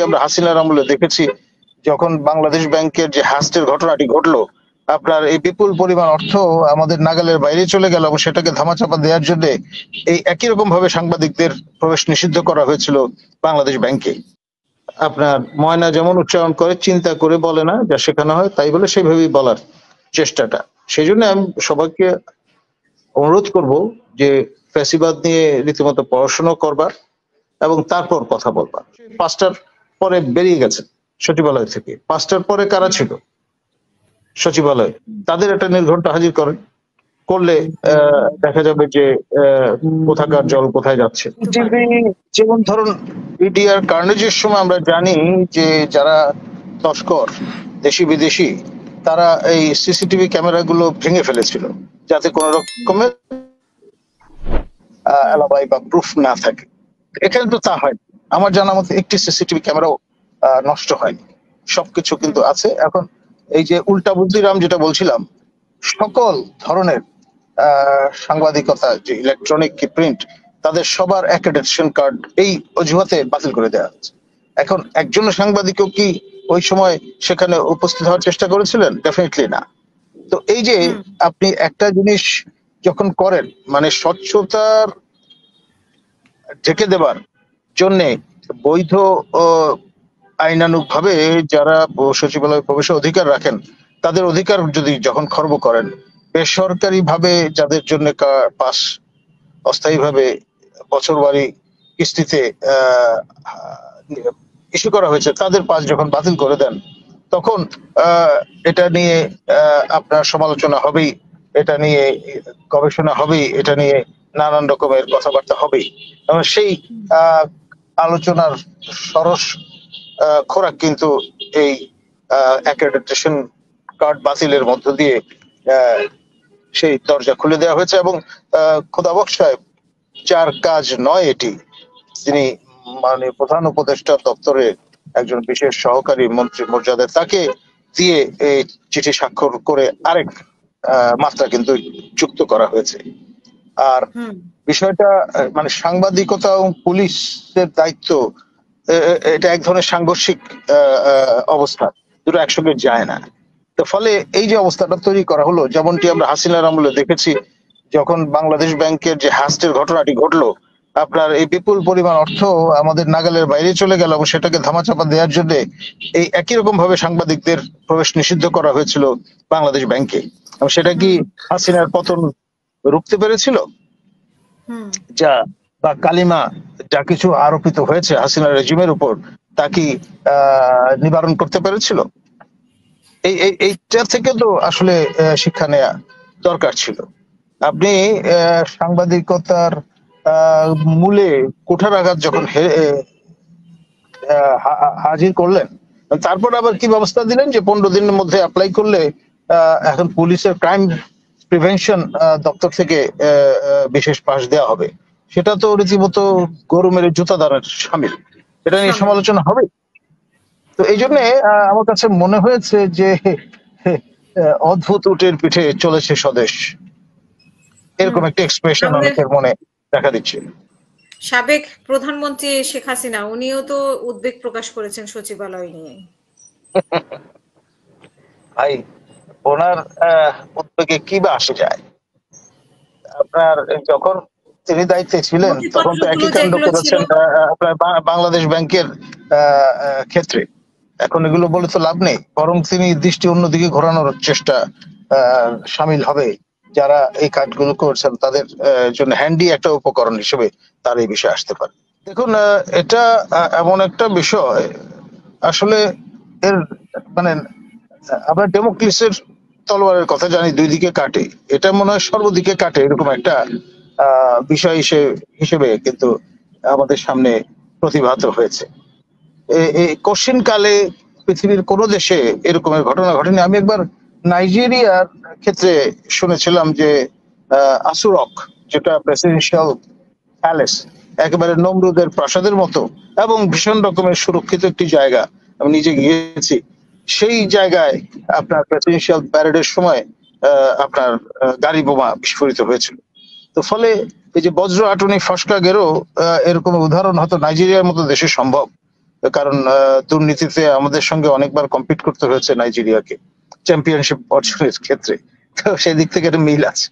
আমরা হাসিনার আমলে দেখেছি, যখন বাংলাদেশ ব্যাংকের যে হ্যাস্টের ঘটনাটি ঘটলো, আপনার এই বিপুল পরিমাণ অর্থ আমাদের নাগালের বাইরে চলে গেল এবং সেটাকে ধামাচাপা দেওয়ার জন্য এই একই রকম ভাবে সাংবাদিকদের প্রবেশ নিষিদ্ধ করা হয়েছিল বাংলাদেশ ব্যাংকে। আপনার ময়না যেমন উচ্চারণ করে, চিন্তা করে বলে না, যা শেখানো হয় তাই বলে সেইভাবেই বলার চেষ্টাটা। সেই জন্য আমি সবাইকে অনুরোধ করব যে ফ্যাসিবাদ নিয়ে রীতিমতো পড়াশোনা করবার এবং তারপর কথা বলবার। 5টার পরে বেরিয়ে গেছে সচিবালয় থেকে। 5টার পরে কারা ছিল সচিবালয়, তাদের একটা নির্ঘণ্ট হাজির করেন, করলে দেখা যাবে যে কোথাকার জল কোথায় যাচ্ছে। টিভি যেমন ধরুন বিডিআর কার্নেজের সময় আমরা জানি যে যারা তস্কর দেশি বিদেশি তারা এই সিসিটিভি ক্যামেরাগুলো ভেঙে ফেলেছিল যাতে কোনো রকমের আলাবাই বা প্রুফ না থাকে। এখানে তো তা হয়, আমার জানা মতে একটি সিসিটিভি ক্যামেরাও নষ্ট হয়নি, সবকিছু কিন্তু আছে। এখন এই যে উল্টা বুদ্ধিরাম যেটা বলছিলাম, সকল ধরনের সাংবাদিকতা যে ইলেকট্রনিক কি প্রিন্ট, তাদের সবার অ্যাক্রেডিটেশন কার্ড এই অজুহাতে বাতিল করে দেওয়া হচ্ছে। এখন একজন সাংবাদিকও কি ওই সময় সেখানে উপস্থিত হওয়ার চেষ্টা করেছিলেন? ডেফিনেটলি না। তো এই যে আপনি একটা জিনিস যখন করেন, মানে স্বচ্ছতার ঢেকে দেবার জন্য বৈধ আইনানুগ ভাবে যারা সচিবালয়ে প্রবেশের অধিকার রাখেন, তাদের অধিকার যদি যখন খর্ব করেন, বেসরকারি ভাবে যাদের জন্য পাস অস্থায়ীভাবে বছরবারি কিস্তিতে ইস্যু করা হয়েছে, তাদের পাস যখন বাতিল করে দেন, তখন এটা নিয়ে আপনার সমালোচনা হবেই, এটা নিয়ে গবেষণা হবেই, এটা নিয়ে নানান রকমের কথাবার্তা হবেই। এবং সেই আলোচনার সরস খোরাক কিন্তু এই অ্যাক্রেডিটেশন কার্ড বাতিলের মধ্য দিয়ে সেই দরজা খুলে দেওয়া হয়েছে। এবং খোদাবক্সায় যার কাজ নয় এটি, তিনি মাননীয় প্রধান উপদেষ্টা দপ্তরে একজন বিশেষ সহকারী মন্ত্রী মর্যাদায়, তাকে দিয়ে এই চিঠি স্বাক্ষর করে আরেক মাত্রা কিন্তু যুক্ত করা হয়েছে। আর বিষয়টা মানে সাংবাদিকতা এবং পুলিশের দায়িত্ব, এটা এক ধরনের সাংঘর্ষিক অবস্থা, দুটো একসঙ্গে যায় না। তো ফলে এই যে অবস্থাটা তৈরি করা হলো, যেমনটি আমরা হাসিনার আমলে দেখেছি, যখন বাংলাদেশ ব্যাংকের যে হ্যাস্টের ঘটনাটি ঘটলো, আপনার এই বিপুল পরিমাণ অর্থ আমাদের নাগালের বাইরে চলে গেল এবং সেটাকে ধামাচাপা দেওয়ার জন্য এই একই রকম ভাবে সাংবাদিকদের প্রবেশ নিষিদ্ধ করা হয়েছিল বাংলাদেশ ব্যাংকে। এবং সেটা কি হাসিনার পতন রুখতে পেরেছিল? যা বা কালিমা যা কিছু আরোপিত হয়েছে হাসিনা রেজিমের উপর, তা কি নিবারণ করতে পেরেছিল? এইটা থেকে তো আসলে শিক্ষা নেয়া দরকার ছিল। আপনি সাংবাদিকতার মূলে কুঠারাঘাত যখন হাজির করলেন, তারপর আবার কি ব্যবস্থা দিলেন যে 15 দিনের মধ্যে অ্যাপ্লাই করলে এখন পুলিশের ক্রাইম প্রিভেনশন দপ্তর থেকে বিশেষ পাস দেওয়া হবে। সেটা তো রীতিমতো গরু মেরে জুতা দাঁড়ার সামিল। এটা নিয়ে সমালোচনা হবে। তো এই জন্য আমার কাছে মনে হয়েছে যে অদ্ভুত উটের পিঠে চলেছে স্বদেশ, এরকম একটা এক্সপ্রেশন অনেকের মনে দেখা দিচ্ছে। সাবেক প্রধানমন্ত্রী শেখ হাসিনা উনিও তো উদ্বেগ প্রকাশ করেছেন সচিবালয় নিয়ে। ভাই, ওনার উদ্বেগে কি বা আসে যায়? আপনার যখন তিনি দায়িত্বে ছিলেন তখন তো একই কাণ্ড করেছেন আপনার বাংলাদেশ ব্যাংকের ক্ষেত্রে। এখন এগুলো বলে তো লাভ নেই, বরং তিনি দৃষ্টি অন্যদিকে ঘোরানোর চেষ্টা সামিল হবে। যারা এই কাজগুলো করছেন তাদের জন্য হ্যান্ডি একটা উপকরণ হিসেবে তার এই বিষয়ে আসতে পারে। দেখুন, এটা এমন একটা বিষয়, আসলে এর মানে আমরা ডেমোক্রেসির তলোয়ারের কথা জানি, দুই দিকে কাটে, এটা মনে হয় সর্বদিকে কাটে, এরকম একটা বিষয় হিসেবে কিন্তু আমাদের সামনে প্রতিভাত হয়েছে। এই কঠিন কালে পৃথিবীর কোন দেশে এরকমের ঘটনা ঘটেনি। আমি একবার নাইজেরিয়ার ক্ষেত্রে শুনেছিলাম যে আসুরক, যেটা প্রেসিডেন্সিয়াল প্যালেস, একেবারে নমরুদের প্রাসাদের মতো এবং ভীষণ রকমের সুরক্ষিত একটি জায়গা, আমি নিজে গিয়েছি। সেই জায়গায় আপনার প্রেসিডেন্সিয়াল প্যারেডের সময় আপনার গাড়ি বোমা বিস্ফোরিত হয়েছিল। তো ফলে এই যে বজ্র আটুনি ফসকা গেরো, এরকম উদাহরণ হয়তো নাইজেরিয়ার মতো দেশে সম্ভব, কারণ দুর্নীতিতে আমাদের সঙ্গে অনেকবার কম্পিট করতে হয়েছে নাইজেরিয়াকে চ্যাম্পিয়নশিপ অর্জনের ক্ষেত্রে, তো সেদিক থেকে একটা মিল আছে।